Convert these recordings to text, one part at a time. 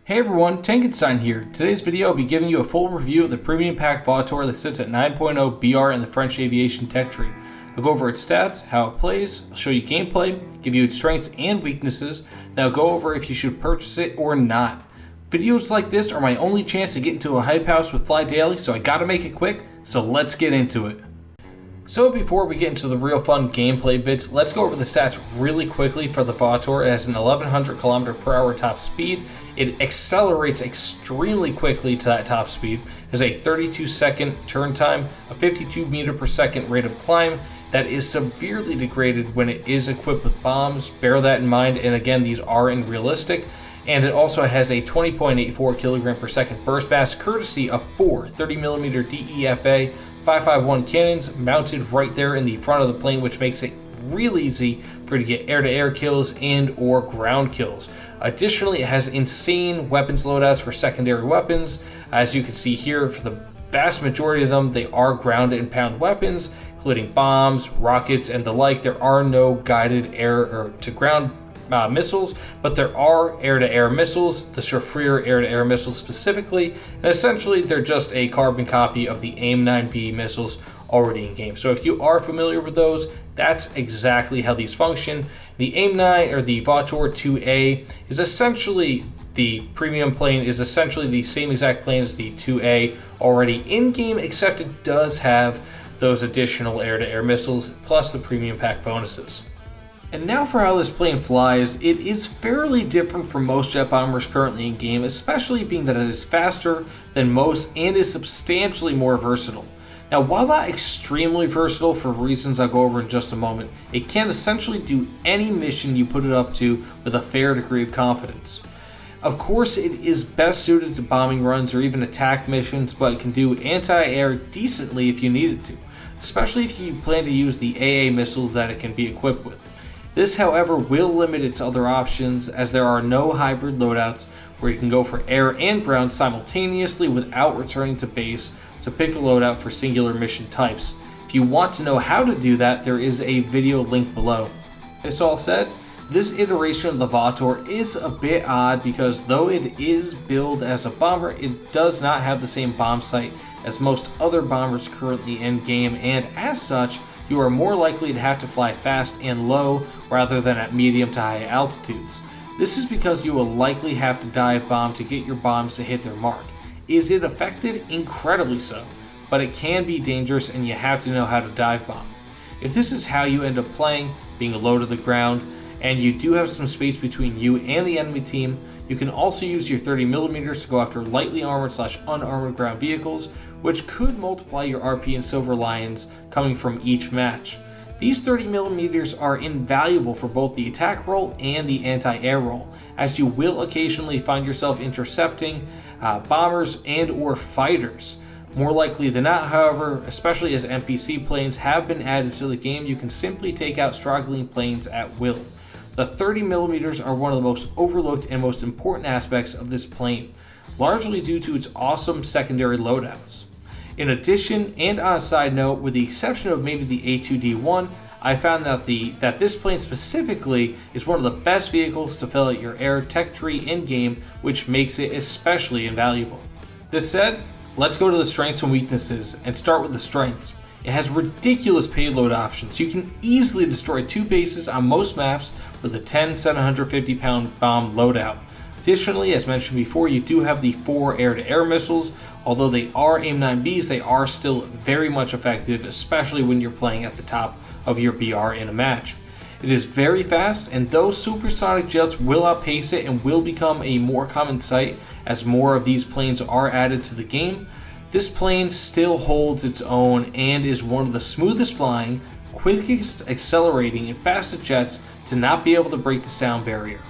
Hey everyone, Tankenstein here. Today's video I'll be giving you a full review of the premium pack Vautour that sits at 9.0 BR in the French aviation tech tree. I'll go over its stats, how it plays, I'll show you gameplay, give you its strengths and weaknesses, and I'll go over if you should purchase it or not. Videos like this are my only chance to get into a hype house with Fly Daily, so I gotta make it quick, so let's get into it. So before we get into the real fun gameplay bits, let's go over the stats really quickly for the Vautour. It has an 1100 km/h top speed. It accelerates extremely quickly to that top speed. It has a 32-second turn time, a 52 m/s rate of climb that is severely degraded when it is equipped with bombs. Bear that in mind, and again, these are unrealistic. And it also has a 20.84 kg/s burst pass, courtesy of four 30mm DEFA 5.51 cannons mounted right there in the front of the plane, which makes it real easy for you to get air-to-air kills and or ground kills. Additionally, it has insane weapons loadouts for secondary weapons. As you can see here, for the vast majority of them, they are ground and pound weapons, including bombs, rockets, and the like. There are no guided air or to ground missiles, but there are air-to-air missiles, the Chauffier air-to-air missiles specifically, and essentially they're just a carbon copy of the AIM-9B missiles already in game. So if you are familiar with those, that's exactly how these function. The AIM-9 or the Vautour 2A is essentially the premium plane, is essentially the same exact plane as the 2A already in game, except it does have those additional air-to-air missiles plus the premium pack bonuses. And now for how this plane flies. It is fairly different from most jet bombers currently in game, especially being that it is faster than most and is substantially more versatile. Now, while not extremely versatile for reasons I'll go over in just a moment, it can essentially do any mission you put it up to with a fair degree of confidence. Of course, it is best suited to bombing runs or even attack missions, but it can do anti-air decently if you need it to, especially if you plan to use the AA missiles that it can be equipped with. This, however, will limit its other options, as there are no hybrid loadouts where you can go for air and ground simultaneously without returning to base to pick a loadout for singular mission types. If you want to know how to do that, there is a video linked below. This all said, this iteration of the Vautour is a bit odd because though it is billed as a bomber, it does not have the same bomb sight as most other bombers currently in game, and as such, you are more likely to have to fly fast and low rather than at medium to high altitudes. This is because you will likely have to dive bomb to get your bombs to hit their mark. Is it effective? Incredibly so, but it can be dangerous and you have to know how to dive bomb. If this is how you end up playing, being low to the ground, and you do have some space between you and the enemy team, you can also use your 30mm to go after lightly armored / unarmored ground vehicles, which could multiply your RP and Silver Lions coming from each match. These 30mm are invaluable for both the attack role and the anti-air role, as you will occasionally find yourself intercepting bombers and or fighters. More likely than not, however, especially as NPC planes have been added to the game, you can simply take out struggling planes at will. The 30mm are one of the most overlooked and most important aspects of this plane, largely due to its awesome secondary loadouts. In addition, and on a side note, with the exception of maybe the A2D1, I found that this plane specifically is one of the best vehicles to fill out your air tech tree in-game, which makes it especially invaluable. This said, let's go to the strengths and weaknesses, and start with the strengths. It has ridiculous payload options. You can easily destroy two bases on most maps with a 10 750-pound bomb loadout. Additionally, as mentioned before, you do have the 4 air-to-air missiles. Although they are AIM-9Bs, they are still very much effective, especially when you're playing at the top of your BR in a match. It is very fast, and though supersonic jets will outpace it and will become a more common sight as more of these planes are added to the game, this plane still holds its own and is one of the smoothest flying, quickest accelerating, and fastest jets to not be able to break the sound barrier.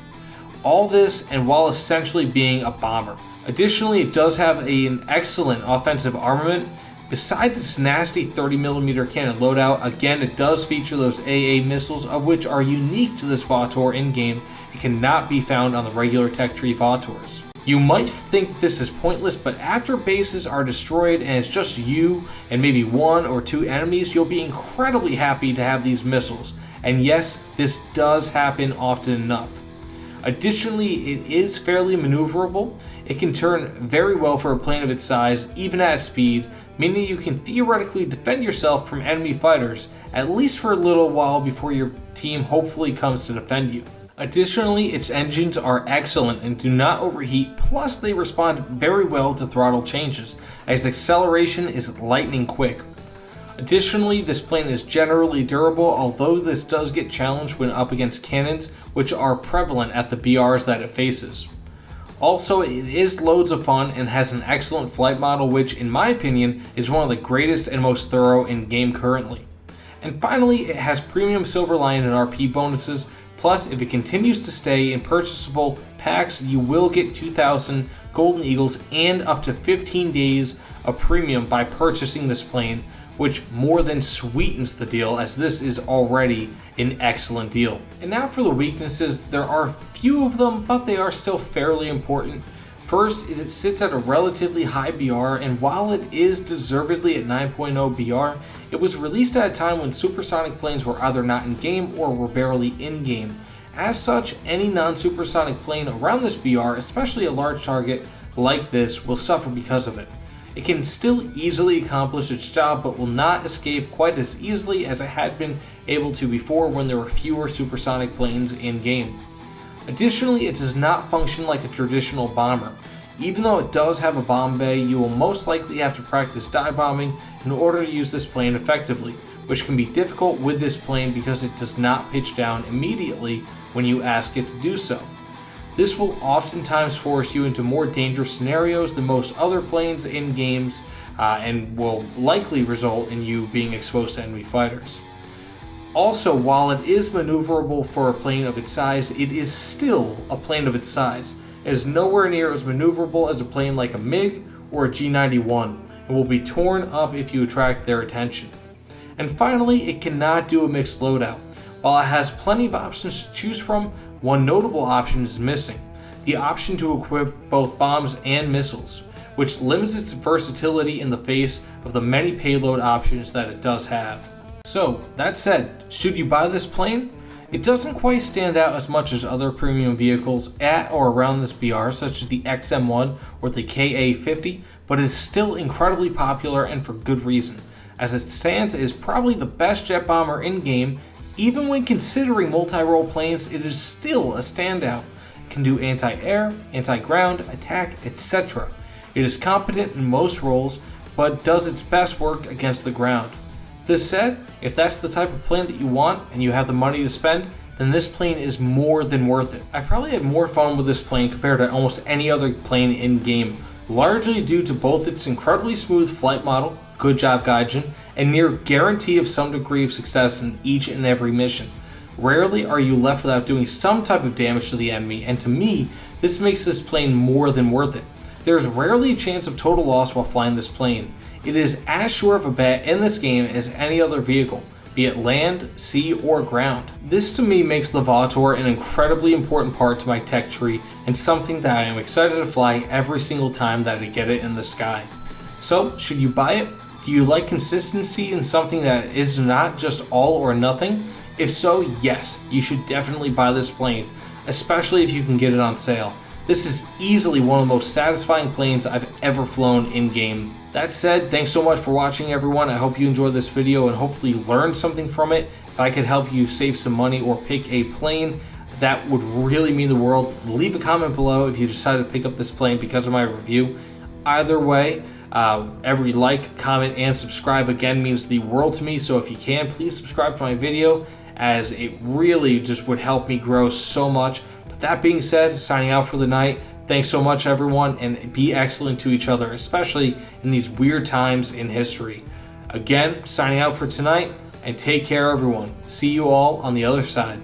All this and while essentially being a bomber. Additionally, it does have an excellent offensive armament. Besides its nasty 30mm cannon loadout, again it does feature those AA missiles, of which are unique to this Vautour in-game and cannot be found on the regular tech tree Vautours. You might think that this is pointless, but after bases are destroyed and it's just you and maybe 1 or 2 enemies, you'll be incredibly happy to have these missiles. And yes, this does happen often enough. Additionally, it is fairly maneuverable. It can turn very well for a plane of its size, even at speed, meaning you can theoretically defend yourself from enemy fighters, at least for a little while before your team hopefully comes to defend you. Additionally, its engines are excellent and do not overheat, plus they respond very well to throttle changes, as acceleration is lightning quick. Additionally, this plane is generally durable, although this does get challenged when up against cannons, which are prevalent at the BRs that it faces. Also, it is loads of fun and has an excellent flight model, which in my opinion is one of the greatest and most thorough in game currently. And finally, it has premium Silver Lion and RP bonuses, plus if it continues to stay in purchasable packs, you will get 2,000 Golden Eagles and up to 15 days of premium by purchasing this plane, which more than sweetens the deal, as this is already an excellent deal. And now for the weaknesses. There are few of them, but they are still fairly important. First, it sits at a relatively high BR, and while it is deservedly at 9.0 BR, it was released at a time when supersonic planes were either not in game or were barely in game. As such, any non-supersonic plane around this BR, especially a large target like this, will suffer because of it. It can still easily accomplish its job, but will not escape quite as easily as it had been able to before when there were fewer supersonic planes in game. Additionally, it does not function like a traditional bomber. Even though it does have a bomb bay, you will most likely have to practice dive bombing in order to use this plane effectively, which can be difficult with this plane because it does not pitch down immediately when you ask it to do so. This will oftentimes force you into more dangerous scenarios than most other planes in games, and will likely result in you being exposed to enemy fighters. Also, while it is maneuverable for a plane of its size, it is still a plane of its size. It is nowhere near as maneuverable as a plane like a MiG or a G91, and will be torn up if you attract their attention. And finally, it cannot do a mixed loadout. While it has plenty of options to choose from, one notable option is missing: the option to equip both bombs and missiles, which limits its versatility in the face of the many payload options that it does have. So, that said, should you buy this plane? It doesn't quite stand out as much as other premium vehicles at or around this BR, such as the XM1 or the KA50, but is still incredibly popular, and for good reason. As it stands, it is probably the best jet bomber in game. Even when considering multi-role planes, it is still a standout. It can do anti-air, anti-ground, attack, etc. It is competent in most roles, but does its best work against the ground. This said, if that's the type of plane that you want and you have the money to spend, then this plane is more than worth it. I probably had more fun with this plane compared to almost any other plane in game, largely due to both its incredibly smooth flight model, good job Gaijin, and near guarantee of some degree of success in each and every mission. Rarely are you left without doing some type of damage to the enemy, and to me, this makes this plane more than worth it. There's rarely a chance of total loss while flying this plane. It is as sure of a bet in this game as any other vehicle, be it land, sea, or ground. This to me makes the Vautour an incredibly important part to my tech tree, and something that I am excited to fly every single time that I get it in the sky. So, should you buy it? Do you like consistency in something that is not just all or nothing? If so, yes, you should definitely buy this plane, especially if you can get it on sale. This is easily one of the most satisfying planes I've ever flown in-game. That said, thanks so much for watching, everyone. I hope you enjoyed this video and hopefully learned something from it. If I could help you save some money or pick a plane, that would really mean the world. Leave a comment below if you decide to pick up this plane because of my review. Either way, every like, comment, and subscribe again means the world to me, so if you can, please subscribe to my video, as it really just would help me grow so much. But that being said, signing out for the night. Thanks so much, everyone, and be excellent to each other, especially in these weird times in history. Again, signing out for tonight, and take care, everyone. See you all on the other side.